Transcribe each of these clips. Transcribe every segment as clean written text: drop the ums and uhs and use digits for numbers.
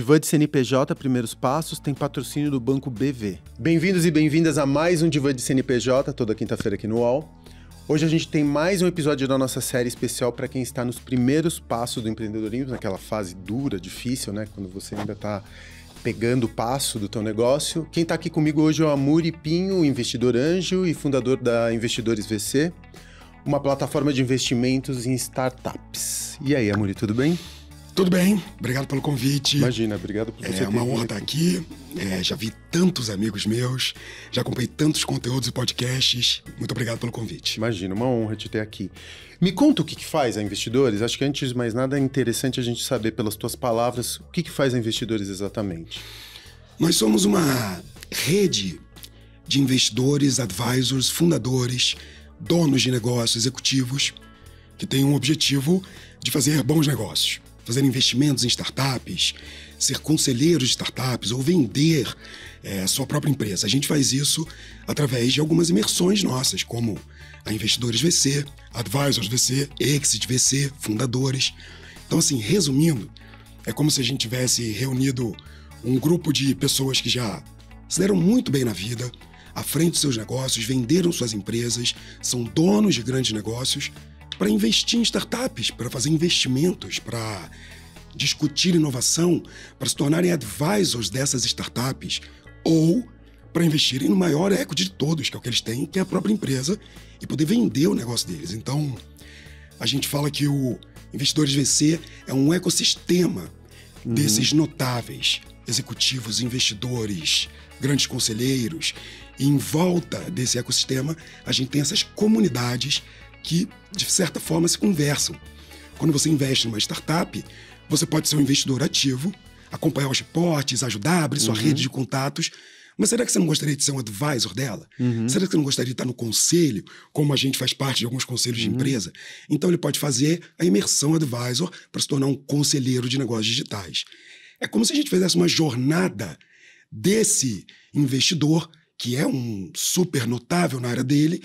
Divã de CNPJ Primeiros Passos tem patrocínio do Banco BV. Bem-vindos e bem-vindas a mais um Divã de CNPJ, toda quinta-feira aqui no UOL. Hoje a gente tem mais um episódio da nossa série especial para quem está nos primeiros passos do empreendedorismo, naquela fase dura, difícil, né? Quando você ainda está pegando o passo do teu negócio. Quem está aqui comigo hoje é o Amuri Pinho, investidor anjo e fundador da Investidores VC, uma plataforma de investimentos em startups. E aí, Amuri, tudo bem? Tudo bem, obrigado pelo convite. Imagina, obrigado por você ter vindo. É uma honra estar aqui, já vi tantos amigos meus, já acompanhei tantos conteúdos e podcasts, muito obrigado pelo convite. Imagina, uma honra te ter aqui. Me conta o que faz a Investidores, acho que antes de mais nada é interessante a gente saber pelas tuas palavras o que faz a Investidores exatamente. Nós somos uma rede de investidores, advisors, fundadores, donos de negócios, executivos, que tem um objetivo de fazer bons negócios. Fazer investimentos em startups, ser conselheiros de startups ou vender a sua própria empresa. A gente faz isso através de algumas imersões nossas, como a Investidores VC, Advisors VC, Exit VC, fundadores. Então, assim, resumindo, é como se a gente tivesse reunido um grupo de pessoas que já se deram muito bem na vida, à frente dos seus negócios, venderam suas empresas, são donos de grandes negócios, para investir em startups, para fazer investimentos, para discutir inovação, para se tornarem advisors dessas startups ou para investirem no maior equity de todos, que é o que eles têm, que é a própria empresa, e poder vender o negócio deles. Então, a gente fala que o Investidores VC é um ecossistema desses notáveis executivos, investidores, grandes conselheiros, e em volta desse ecossistema a gente tem essas comunidades que, de certa forma, se conversam. Quando você investe numa startup, você pode ser um investidor ativo, acompanhar os reportes, ajudar, abrir sua rede de contatos, mas será que você não gostaria de ser um advisor dela? Será que você não gostaria de estar no conselho, como a gente faz parte de alguns conselhos de empresa? Então ele pode fazer a imersão advisor para se tornar um conselheiro de negócios digitais. É como se a gente fizesse uma jornada desse investidor, que é um super notável na área dele,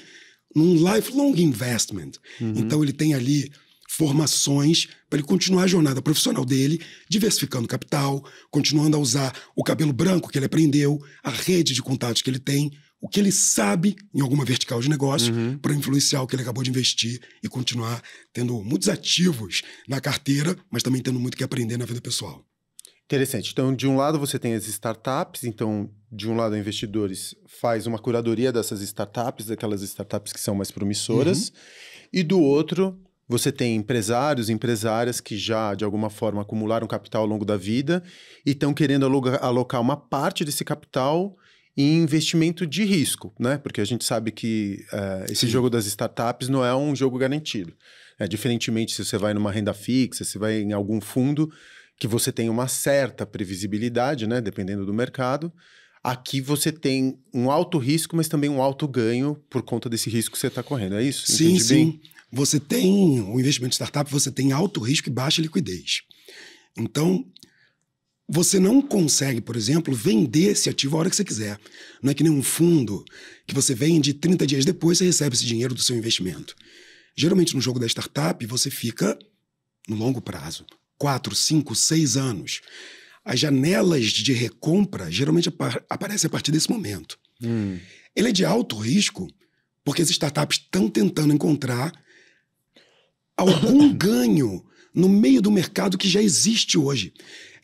num lifelong investment. Então ele tem ali formações para ele continuar a jornada profissional dele, diversificando capital, continuando a usar o cabelo branco que ele aprendeu, a rede de contatos que ele tem, o que ele sabe em alguma vertical de negócio para influenciar o que ele acabou de investir e continuar tendo muitos ativos na carteira, mas também tendo muito que aprender na vida pessoal. Interessante. Então, de um lado você tem as startups, então, de um lado a Investidores faz uma curadoria dessas startups, daquelas startups que são mais promissoras, e do outro você tem empresários, empresárias que já, de alguma forma, acumularam capital ao longo da vida e estão querendo alocar uma parte desse capital em investimento de risco, né? Porque a gente sabe que esse jogo das startups não é um jogo garantido. Diferentemente se você vai numa renda fixa, se vai em algum fundo que você tem uma certa previsibilidade, né, dependendo do mercado. Aqui você tem um alto risco, mas também um alto ganho por conta desse risco que você está correndo, é isso? Sim, sim. Você tem o investimento em startup, você tem alto risco e baixa liquidez. Então, você não consegue, por exemplo, vender esse ativo a hora que você quiser. Não é que nem um fundo que você vende 30 dias depois você recebe esse dinheiro do seu investimento. Geralmente, no jogo da startup, você fica no longo prazo. 4, 5, 6 anos. As janelas de recompra geralmente aparecem a partir desse momento. Ele é de alto risco porque as startups estão tentando encontrar algum ganho no meio do mercado que já existe hoje.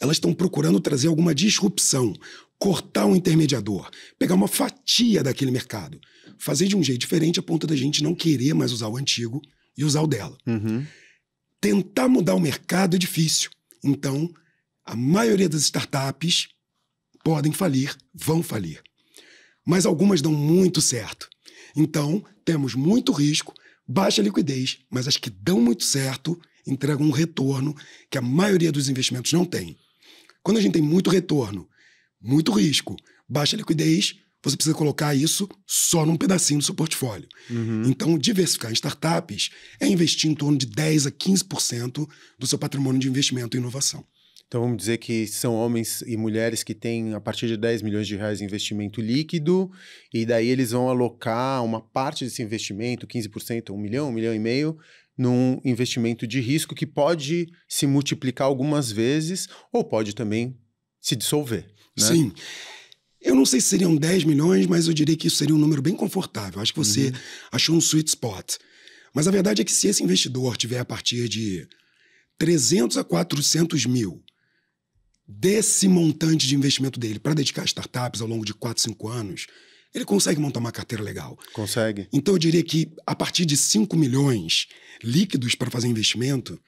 Elas estão procurando trazer alguma disrupção, cortar um intermediador, pegar uma fatia daquele mercado, fazer de um jeito diferente a ponto da gente não querer mais usar o antigo e usar o dela. Tentar mudar o mercado é difícil. Então, a maioria das startups podem falir, vão falir. Mas algumas dão muito certo. Então, temos muito risco, baixa liquidez, mas as que dão muito certo entregam um retorno que a maioria dos investimentos não tem. Quando a gente tem muito retorno, muito risco, baixa liquidez, você precisa colocar isso só num pedacinho do seu portfólio. Então, diversificar em startups é investir em torno de 10% a 15% do seu patrimônio de investimento em inovação. Então, vamos dizer que são homens e mulheres que têm, a partir de 10 milhões de reais de investimento líquido, e daí eles vão alocar uma parte desse investimento, 15%, 1 milhão e meio, num investimento de risco que pode se multiplicar algumas vezes, ou pode também se dissolver, né? Sim. Eu não sei se seriam 10 milhões, mas eu diria que isso seria um número bem confortável. Acho que você achou um sweet spot. Mas a verdade é que se esse investidor tiver a partir de 300 a 400 mil desse montante de investimento dele para dedicar a startups ao longo de 4, 5 anos, ele consegue montar uma carteira legal. Consegue. Então eu diria que a partir de 5 milhões líquidos para fazer investimento,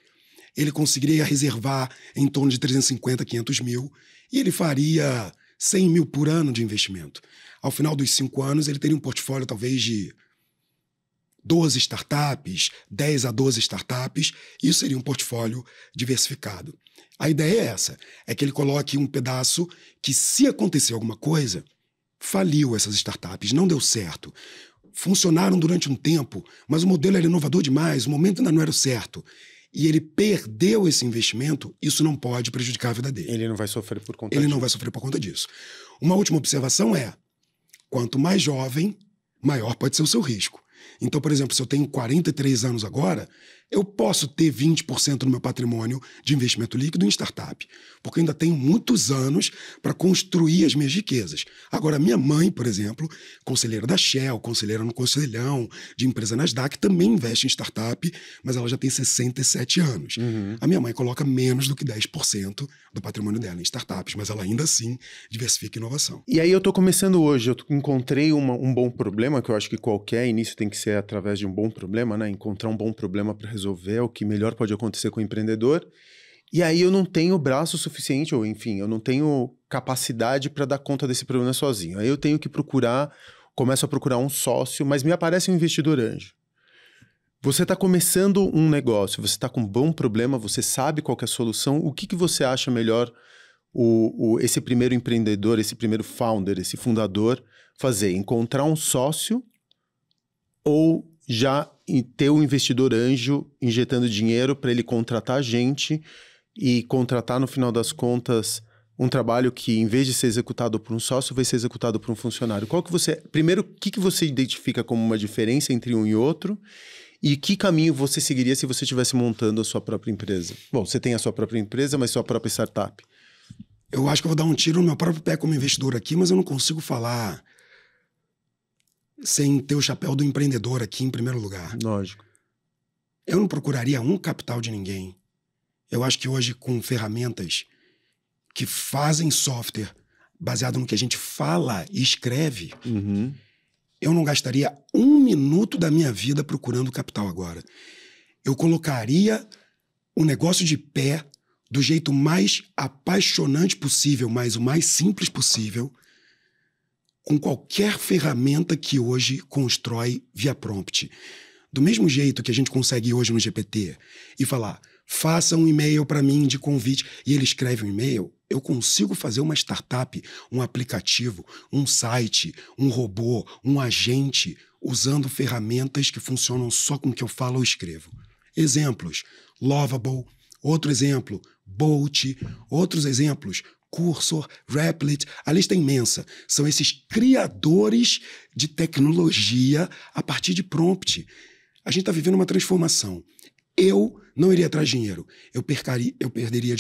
ele conseguiria reservar em torno de 350, 500 mil e ele faria 100 mil por ano de investimento. Ao final dos 5 anos, ele teria um portfólio talvez de 12 startups, 10 a 12 startups, e isso seria um portfólio diversificado. A ideia é essa, é que ele coloque um pedaço que, se acontecer alguma coisa, faliu essas startups, não deu certo. Funcionaram durante um tempo, mas o modelo era inovador demais, o momento ainda não era o certo. E ele perdeu esse investimento, isso não pode prejudicar a vida dele. Ele não vai sofrer por conta Ele disso. não vai sofrer por conta disso. Uma última observação é, quanto mais jovem, maior pode ser o seu risco. Então, por exemplo, se eu tenho 43 anos agora, eu posso ter 20% do meu patrimônio de investimento líquido em startup, porque eu ainda tenho muitos anos para construir as minhas riquezas. Agora, minha mãe, por exemplo, conselheira da Shell, conselheira no Conselhão de empresa Nasdaq, também investe em startup, mas ela já tem 67 anos. A minha mãe coloca menos do que 10% do patrimônio dela em startups, mas ela ainda assim diversifica inovação. E aí eu tô começando hoje, eu encontrei um bom problema, que eu acho que qualquer início tem que ser através de um bom problema, né? Encontrar um bom problema para resolver é o que melhor pode acontecer com o empreendedor. E aí eu não tenho braço suficiente, ou enfim, eu não tenho capacidade para dar conta desse problema sozinho. Aí eu tenho que começo a procurar um sócio, mas me aparece um investidor anjo. Você está começando um negócio, você está com um bom problema, você sabe qual que é a solução, o que você acha melhor esse primeiro empreendedor, esse primeiro founder, esse fundador fazer? Encontrar um sócio ou já ter um investidor anjo injetando dinheiro para ele contratar gente e contratar, no final das contas, um trabalho que, em vez de ser executado por um sócio, vai ser executado por um funcionário? Primeiro, o que você identifica como uma diferença entre um e outro? E que caminho você seguiria se você estivesse montando a sua própria empresa? Bom, você tem a sua própria empresa, mas sua própria startup. Eu acho que eu vou dar um tiro no meu próprio pé como investidor aqui, mas eu não consigo falar sem ter o chapéu do empreendedor aqui em primeiro lugar. Lógico. Eu não procuraria um capital de ninguém. Eu acho que hoje, com ferramentas que fazem software baseado no que a gente fala e escreve, eu não gastaria 1 minuto da minha vida procurando capital agora. Eu colocaria o negócio de pé do jeito mais apaixonante possível, mas o mais simples possível, com qualquer ferramenta que hoje constrói via prompt. Do mesmo jeito que a gente consegue hoje no GPT e falar, faça um e-mail para mim de convite, e ele escreve um e-mail, eu consigo fazer uma startup, um aplicativo, um site, um robô, um agente, usando ferramentas que funcionam só com o que eu falo ou escrevo. Exemplos, Lovable. Outro exemplo, Bolt. Outros exemplos, Cursor, Replit. A lista é imensa. São esses criadores de tecnologia a partir de prompt. A gente está vivendo uma transformação. Eu não iria atrás de dinheiro. Eu perderia,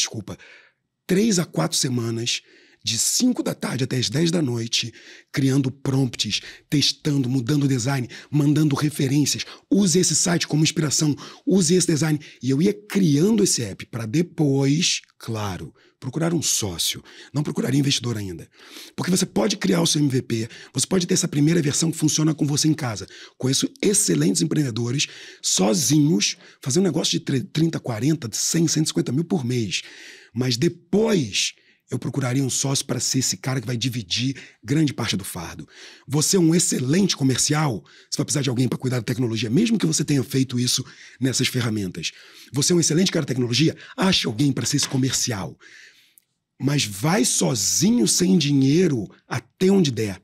3 a 4 semanas, de 5 da tarde até as 10 da noite, criando prompts, testando, mudando o design, mandando referências. Use esse site como inspiração, use esse design. E eu ia criando esse app para depois, claro, procurar um sócio. Não procuraria investidor ainda. Porque você pode criar o seu MVP, você pode ter essa primeira versão que funciona com você em casa. Conheço excelentes empreendedores, sozinhos, fazer um negócio de 30, 40, 100, 150 mil por mês. Mas depois eu procuraria um sócio para ser esse cara que vai dividir grande parte do fardo. Você é um excelente comercial, você vai precisar de alguém para cuidar da tecnologia, mesmo que você tenha feito isso nessas ferramentas. Você é um excelente cara de tecnologia, ache alguém para ser esse comercial. Mas vai sozinho, sem dinheiro, até onde der.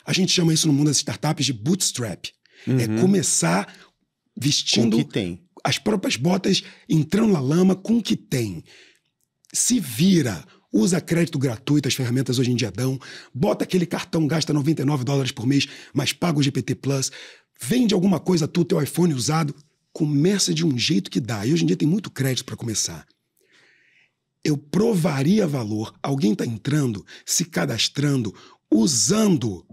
A gente chama isso no mundo das startups de bootstrap. É começar vestindo as próprias botas, entrando na lama com o que tem. Se vira, usa crédito gratuito, as ferramentas hoje em dia dão, bota aquele cartão, gasta $99 por mês, mas paga o GPT Plus, vende alguma coisa, teu iPhone usado, começa de um jeito que dá. E hoje em dia tem muito crédito para começar. eu provaria valor, alguém está entrando, se cadastrando, usando.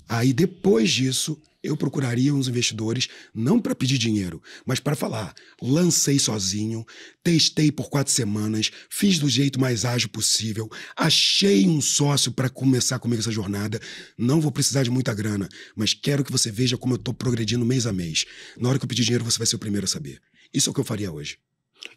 Aí, depois disso, eu procuraria uns investidores, não para pedir dinheiro, mas para falar, lancei sozinho, testei por 4 semanas, fiz do jeito mais ágil possível, achei um sócio para começar comigo essa jornada, não vou precisar de muita grana, mas quero que você veja como eu estou progredindo mês a mês. Na hora que eu pedir dinheiro, você vai ser o primeiro a saber. Isso é o que eu faria hoje.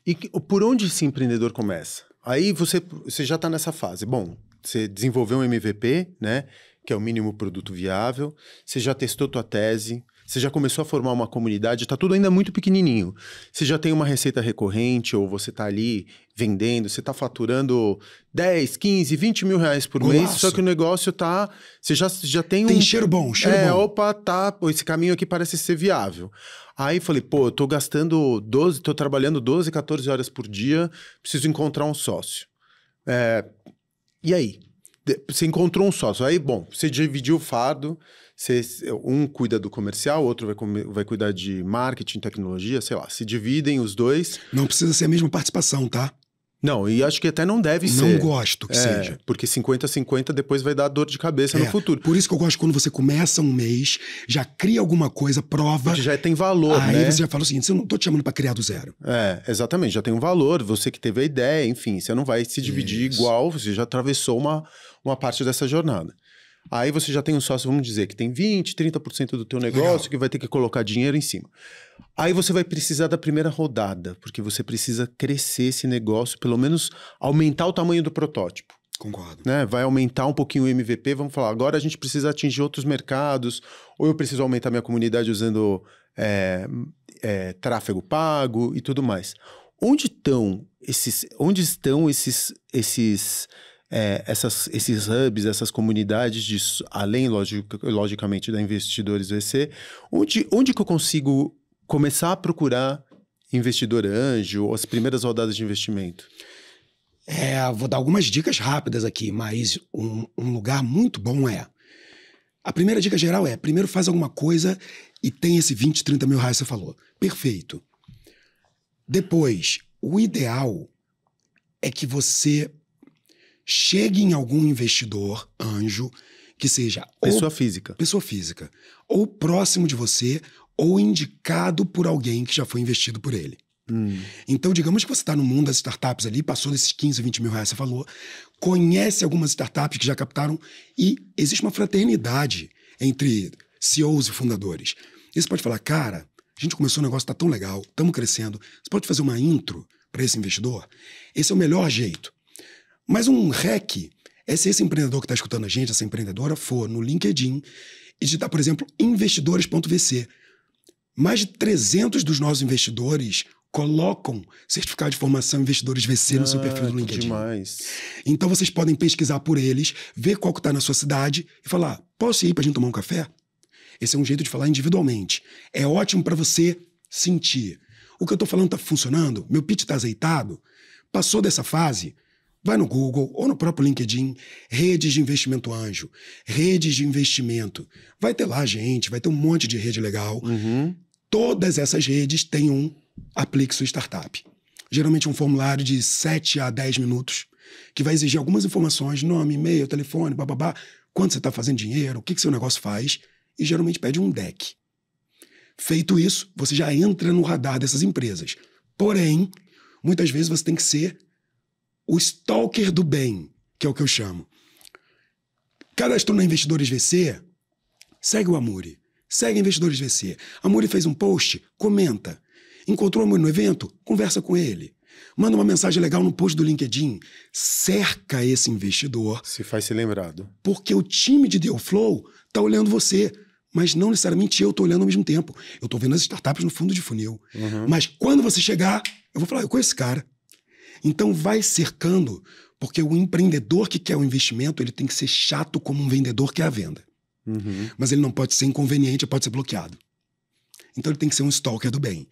E por onde esse empreendedor começa? Aí você já está nessa fase. Bom, você desenvolveu um MVP, né? Que é o mínimo produto viável, você já testou tua tese, você já começou a formar uma comunidade, tá tudo ainda muito pequenininho. Você já tem uma receita recorrente, ou você tá ali vendendo, você tá faturando 10, 15, 20 mil reais por mês, só que o negócio tá... Você já tem um... Tem cheiro bom, cheiro bom. Opa, tá, esse caminho aqui parece ser viável. Aí falei, pô, eu tô gastando tô trabalhando 12, 14 horas por dia, preciso encontrar um sócio. E aí? Você encontrou um sócio, aí, bom, você dividiu o fardo, um cuida do comercial, outro vai cuidar de marketing, tecnologia, sei lá, se dividem os dois. Não precisa ser a mesma participação, tá? Não, e acho que até não deve ser. Não gosto que seja. Porque 50-50 depois vai dar dor de cabeça no futuro. Por isso que eu gosto quando você começa um mês, já cria alguma coisa, prova. Porque já tem valor, aí né? Aí você já fala o seguinte, eu não tô te chamando pra criar do zero. Exatamente, já tem um valor, você que teve a ideia, enfim, você não vai se dividir igual, você já atravessou uma parte dessa jornada. Aí você já tem um sócio, vamos dizer, que tem 20%, 30% do teu negócio, que vai ter que colocar dinheiro em cima. Aí você vai precisar da primeira rodada, porque você precisa crescer esse negócio, pelo menos aumentar o tamanho do protótipo. Concordo. Né? Vai aumentar um pouquinho o MVP, vamos falar, agora a gente precisa atingir outros mercados, ou eu preciso aumentar minha comunidade usando tráfego pago e tudo mais. Onde estão esses hubs, essas comunidades, além, logicamente, da Investidores VC, onde que eu consigo começar a procurar investidor anjo, as primeiras rodadas de investimento? Vou dar algumas dicas rápidas aqui, mas um lugar muito bom a primeira dica geral primeiro faz alguma coisa e tem esse 20, 30 mil reais que você falou. Perfeito. Depois, o ideal é que você chegue em algum investidor anjo que seja pessoa física, ou próximo de você, ou indicado por alguém que já foi investido por ele. Então, digamos que você está no mundo das startups ali, passou desses 15, 20 mil reais que você falou, conhece algumas startups que já captaram e existe uma fraternidade entre CEOs e fundadores. E você pode falar, cara, a gente começou um negócio, tá tão legal, estamos crescendo, você pode fazer uma intro para esse investidor? Esse é o melhor jeito. Mas um hack é se esse empreendedor que está escutando a gente, essa empreendedora, for no LinkedIn e digitar, por exemplo, investidores.vc. Mais de 300 dos nossos investidores colocam certificado de formação Investidores VC no seu perfil do LinkedIn. Demais. Então vocês podem pesquisar por eles, ver qual que está na sua cidade e falar, posso ir para a gente tomar um café? Esse é um jeito de falar individualmente. É ótimo para você sentir. O que eu estou falando está funcionando? Meu pitch está azeitado? Passou dessa fase? Vai no Google ou no próprio LinkedIn, redes de investimento anjo, redes de investimento. Vai ter lá gente, vai ter um monte de rede legal. Todas essas redes têm um Aplique Sua Startup. Geralmente um formulário de 7 a 10 minutos, que vai exigir algumas informações, nome, e-mail, telefone, bababá, quanto você está fazendo dinheiro, o que seu negócio faz, e geralmente pede um deck. Feito isso, você já entra no radar dessas empresas. Porém, muitas vezes você tem que ser o stalker do bem, que é o que eu chamo. Cadastrou na Investidores VC, segue o Amuri. Segue Investidores VC. Amuri fez um post, comenta. Encontrou o Amuri no evento, conversa com ele. Manda uma mensagem legal no post do LinkedIn. Cerca esse investidor. Se faz ser lembrado. Porque o time de Deal Flow está olhando você. Mas não necessariamente eu estou olhando ao mesmo tempo. Eu estou vendo as startups no fundo de funil. Mas quando você chegar, eu vou falar, eu conheço esse cara. Então vai cercando, porque o empreendedor que quer o investimento, ele tem que ser chato como um vendedor que é a venda. Mas ele não pode ser inconveniente, pode ser bloqueado. Então ele tem que ser um stalker do bem.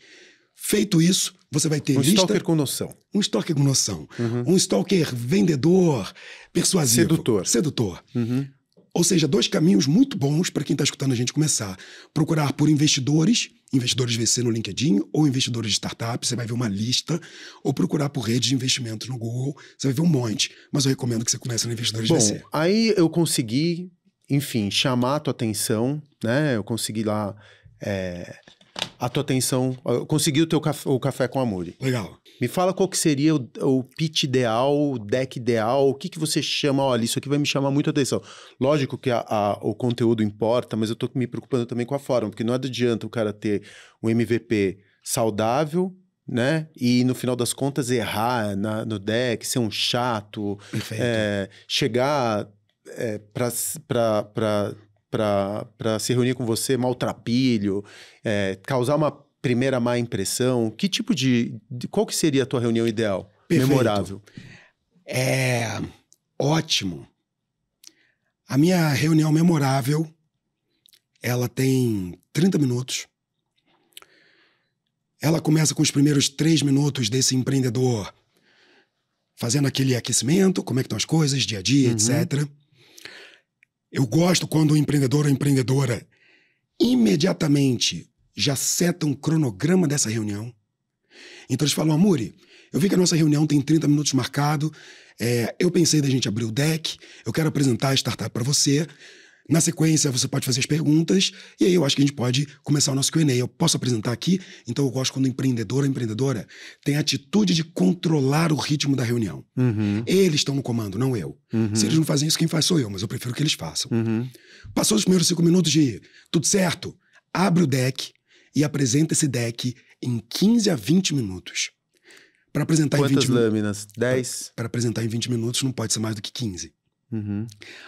Feito isso, você vai ter lista... stalker com noção. Um stalker com noção. Um stalker vendedor, persuasivo. Sedutor. Ou seja, 2 caminhos muito bons para quem está escutando a gente começar. Procurar por investidores Investidores VC no LinkedIn ou investidores de startup, você vai ver uma lista, ou procurar por rede de investimentos no Google, você vai ver um monte. Mas eu recomendo que você comece no Investidores VC. Aí eu consegui, enfim, chamar a tua atenção, né? Eu consegui lá a tua atenção, eu consegui o café com a Muri. Legal. Me fala qual que seria o pitch ideal, o deck ideal, o que você chama, olha, isso aqui vai me chamar muita atenção. Lógico que o conteúdo importa, mas eu tô me preocupando também com a forma, porque não adianta o cara ter um MVP saudável, né, e no final das contas errar no deck, ser um chato, chegar para se reunir com você maltrapilho, causar uma primeira má impressão. Que tipo qual que seria a tua reunião ideal? Perfeito. Memorável. Ótimo. A minha reunião memorável, ela tem 30 minutos. Ela começa com os primeiros 3 minutos desse empreendedor fazendo aquele aquecimento, como é que estão as coisas, dia a dia, etc. Eu gosto quando o empreendedor ou a empreendedora imediatamente já seta um cronograma dessa reunião. Então eles falam, Muri, eu vi que a nossa reunião tem 30 minutos marcado, eu pensei da gente abrir o deck, eu quero apresentar a startup para você, na sequência você pode fazer as perguntas, e aí eu acho que a gente pode começar o nosso Q&A. Eu posso apresentar aqui? Então eu gosto quando o empreendedor ou a empreendedora tem a atitude de controlar o ritmo da reunião. Eles estão no comando, não eu. Se eles não fazem isso, quem faz sou eu, mas eu prefiro que eles façam. Passou os primeiros 5 minutos de tudo certo, abre o deck, e apresenta esse deck em 15 a 20 minutos. Para apresentar Quantas em 20 lâminas? 10? Para apresentar em 20 minutos não pode ser mais do que 15.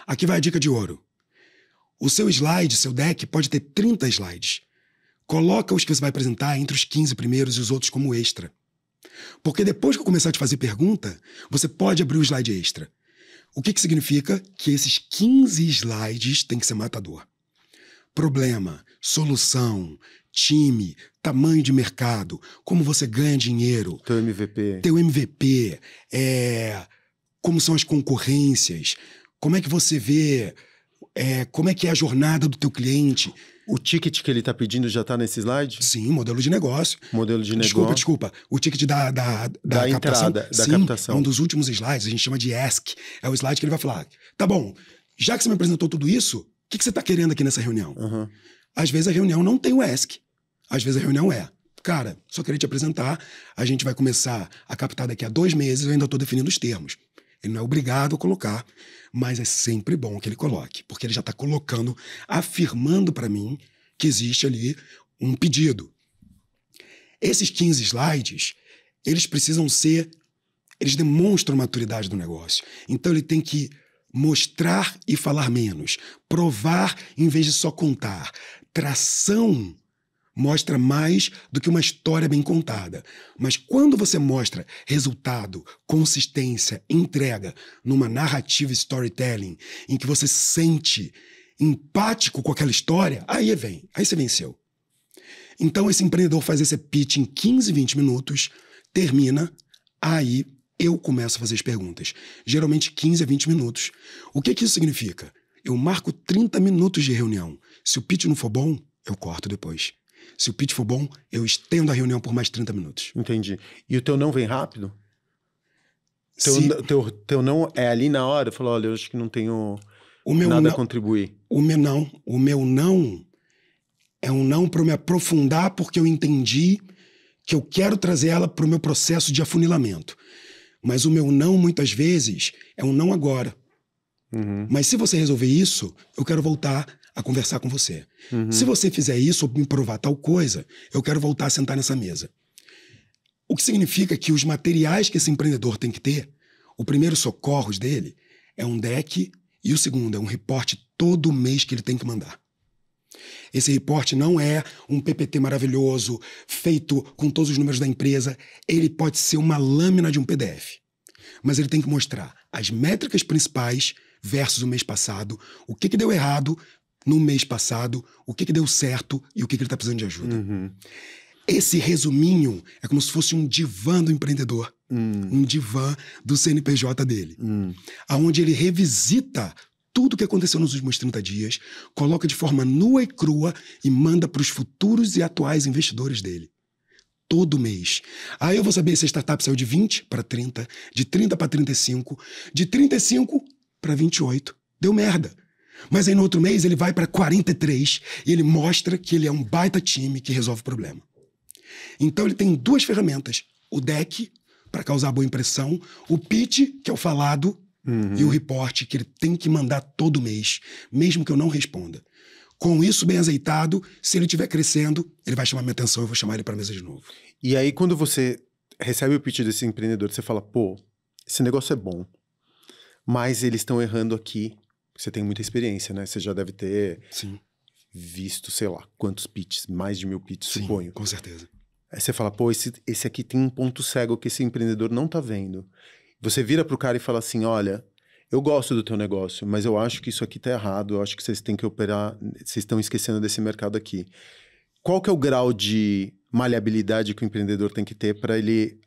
Aqui vai a dica de ouro. O seu slide, seu deck, pode ter 30 slides. Coloca os que você vai apresentar entre os 15 primeiros e os outros como extra. Porque depois que eu começar a te fazer pergunta, você pode abrir o slide extra. O que significa? Que esses 15 slides têm que ser matador. Problema, solução, time, tamanho de mercado, como você ganha dinheiro. Teu MVP. Teu MVP, como são as concorrências, como é que você vê, como é que é a jornada do teu cliente. O ticket que ele está pedindo já está nesse slide? Sim, modelo de negócio. Modelo de negócio. Desculpa. O ticket da captação. Entrada, da sim, captação. É um dos últimos slides, a gente chama de ask. É o slide que ele vai falar, tá bom, já que você me apresentou tudo isso, o que você está querendo aqui nessa reunião? Às vezes a reunião não tem o ask. Às vezes a reunião cara, só queria te apresentar, a gente vai começar a captar daqui a 2 meses, eu ainda estou definindo os termos. Ele não é obrigado a colocar, mas é sempre bom que ele coloque, porque ele já está colocando, afirmando para mim que existe ali um pedido. Esses 15 slides, eles demonstram a maturidade do negócio. Então ele tem que mostrar e falar menos, provar em vez de só contar. Tração mostra mais do que uma história bem contada. Mas quando você mostra resultado, consistência, entrega numa narrativa storytelling em que você se sente empático com aquela história, aí você venceu. Então esse empreendedor faz esse pitch em 15, 20 minutos, termina, aí eu começo a fazer as perguntas. Geralmente 15 a 20 minutos. O que isso significa? Eu marco 30 minutos de reunião. Se o pitch não for bom, eu corto depois. Se o pitch for bom, eu estendo a reunião por mais 30 minutos. Entendi. E o teu não vem rápido? Teu não é ali na hora? Eu falo, olha, eu acho que não tenho nada a contribuir. O meu não é um não para eu me aprofundar porque eu entendi que eu quero trazer ela para o meu processo de afunilamento. Mas o meu não, muitas vezes, é um não agora. Mas se você resolver isso, eu quero voltar a conversar com você. Se você fizer isso ou me provar tal coisa, eu quero voltar a sentar nessa mesa. O que significa que os materiais que esse empreendedor tem que ter, o primeiro socorros dele é um deck e o segundo é um reporte todo mês que ele tem que mandar. Esse reporte não é um PPT maravilhoso, feito com todos os números da empresa. Ele pode ser uma lâmina de um PDF. Mas ele tem que mostrar as métricas principais versus o mês passado, o que deu errado no mês passado, o que deu certo e o que ele está precisando de ajuda. Esse resuminho é como se fosse um divã do empreendedor, um divã do CNPJ dele, aonde ele revisita tudo o que aconteceu nos últimos 30 dias, coloca de forma nua e crua e manda para os futuros e atuais investidores dele. Todo mês. Aí eu vou saber se a startup saiu de 20 para 30, de 30 para 35, de 35 para 28. Deu merda. Mas aí no outro mês ele vai para 43 e ele mostra que ele é um baita time que resolve o problema. Então ele tem duas ferramentas. O deck, para causar boa impressão, o pitch, que é o falado, e o report, que ele tem que mandar todo mês, mesmo que eu não responda. Com isso bem azeitado, se ele estiver crescendo, ele vai chamar minha atenção, eu vou chamar ele para a mesa de novo. E aí quando você recebe o pitch desse empreendedor, você fala, pô, esse negócio é bom, mas eles estão errando aqui. Você tem muita experiência, né? Você já deve ter visto, sei lá, quantos pitches, mais de 1000 pitches, suponho. Com certeza. Aí você fala, pô, esse aqui tem um ponto cego que esse empreendedor não tá vendo. Você vira pro cara e fala assim, olha, eu gosto do teu negócio, mas eu acho que isso aqui tá errado, eu acho que vocês têm que operar, vocês estão esquecendo desse mercado aqui. Qual que é o grau de maleabilidade que o empreendedor tem que ter para ele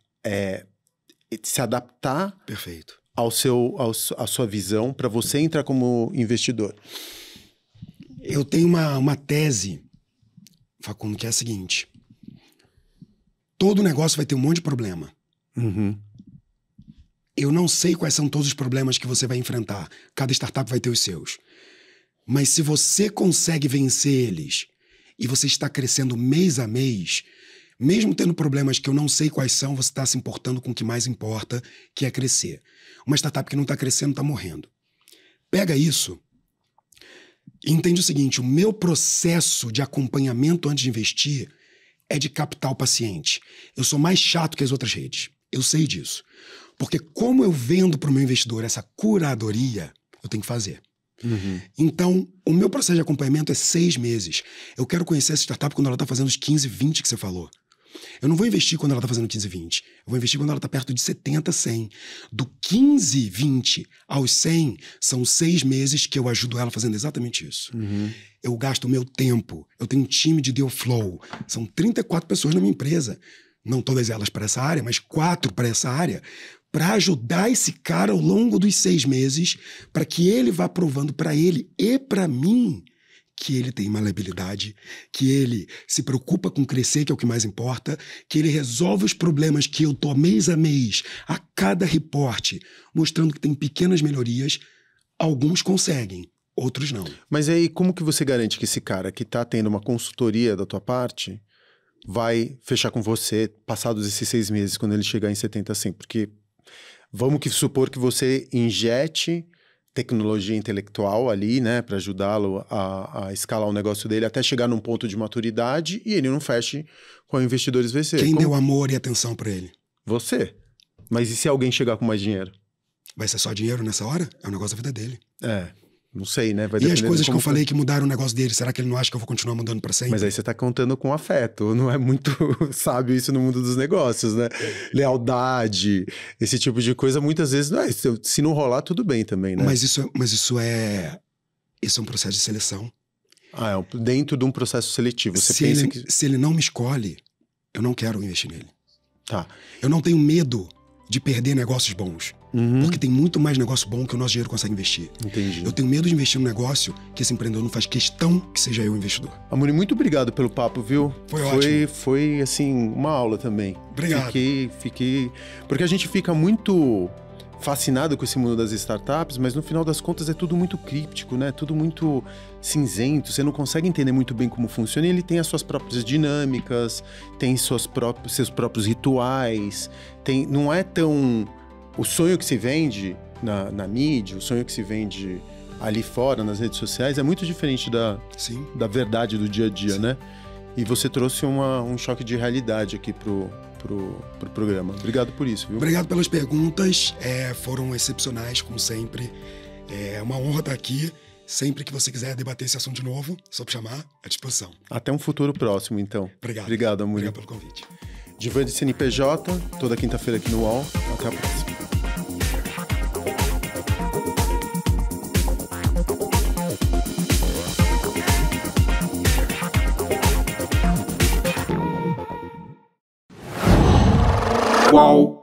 se adaptar Perfeito. à sua visão, para você entrar como investidor? Eu tenho uma tese, Facundo, que é a seguinte. Todo negócio vai ter um monte de problema. Eu não sei quais são todos os problemas que você vai enfrentar. Cada startup vai ter os seus. Mas se você consegue vencer eles e você está crescendo mês a mês, mesmo tendo problemas que eu não sei quais são, você está se importando com o que mais importa, que é crescer. Uma startup que não está crescendo está morrendo. Pega isso e entende o seguinte, o meu processo de acompanhamento antes de investir é de capital paciente. Eu sou mais chato que as outras redes. Eu sei disso. Porque como eu vendo para o meu investidor essa curadoria, eu tenho que fazer. Então, o meu processo de acompanhamento é 6 meses. Eu quero conhecer essa startup quando ela está fazendo os 15, 20 que você falou. Eu não vou investir quando ela está fazendo 15, 20. Eu vou investir quando ela está perto de 70, 100. Do 15, 20 aos 100, são 6 meses que eu ajudo ela fazendo exatamente isso. Eu gasto o meu tempo. Eu tenho um time de deal flow. São 34 pessoas na minha empresa. Não todas elas para essa área, mas 4 para essa área, para ajudar esse cara ao longo dos 6 meses, para que ele vá provando para ele e para mim que ele tem maleabilidade, que ele se preocupa com crescer, que é o que mais importa, que ele resolve os problemas que eu tô mês a mês, a cada reporte, mostrando que tem pequenas melhorias. Alguns conseguem, outros não. Mas aí, como que você garante que esse cara que tá tendo uma consultoria da tua parte vai fechar com você passados esses 6 meses, quando ele chegar em 70, 100? Porque vamos supor que você injete tecnologia intelectual ali, né, para ajudá-lo a escalar o negócio dele até chegar num ponto de maturidade e ele não feche com investidores VC. Quem deu amor e atenção para ele? Você. Mas e se alguém chegar com mais dinheiro? Vai ser só dinheiro nessa hora? É o negócio da vida dele. Não sei, né? E as coisas que eu falei que mudaram o negócio dele, será que ele não acha que eu vou continuar mudando pra sempre? Mas aí você tá contando com afeto, não é muito sábio isso no mundo dos negócios, né? Lealdade, esse tipo de coisa, muitas vezes, se não rolar, tudo bem também, né? Mas isso é um processo de seleção. Dentro de um processo seletivo. Se ele não me escolhe, eu não quero investir nele. Tá. Eu não tenho medo de perder negócios bons. Porque tem muito mais negócio bom que o nosso dinheiro consegue investir. Entendi. Eu tenho medo de investir num negócio que esse empreendedor não faz questão que seja eu o investidor. Amuri, muito obrigado pelo papo, viu? Foi ótimo. Foi, assim, uma aula também. Obrigado. Fiquei... Porque a gente fica muito fascinado com esse mundo das startups, mas no final das contas é tudo muito críptico, né? Tudo muito cinzento, você não consegue entender muito bem como funciona, e ele tem as suas próprias dinâmicas, tem seus próprios rituais, não é tão... O sonho que se vende na mídia, o sonho que se vende ali fora, nas redes sociais, é muito diferente da verdade do dia a dia, né? E você trouxe um choque de realidade aqui pro programa. Obrigado por isso, viu? Obrigado pelas perguntas, foram excepcionais, como sempre. É uma honra estar aqui. Sempre que você quiser debater esse assunto de novo, só me chamar, à disposição. Até um futuro próximo, então. Obrigado. Obrigado, Amuri. Obrigado pelo convite. Divan de CNPJ, toda quinta-feira aqui no UOL. Até a próxima. Uau!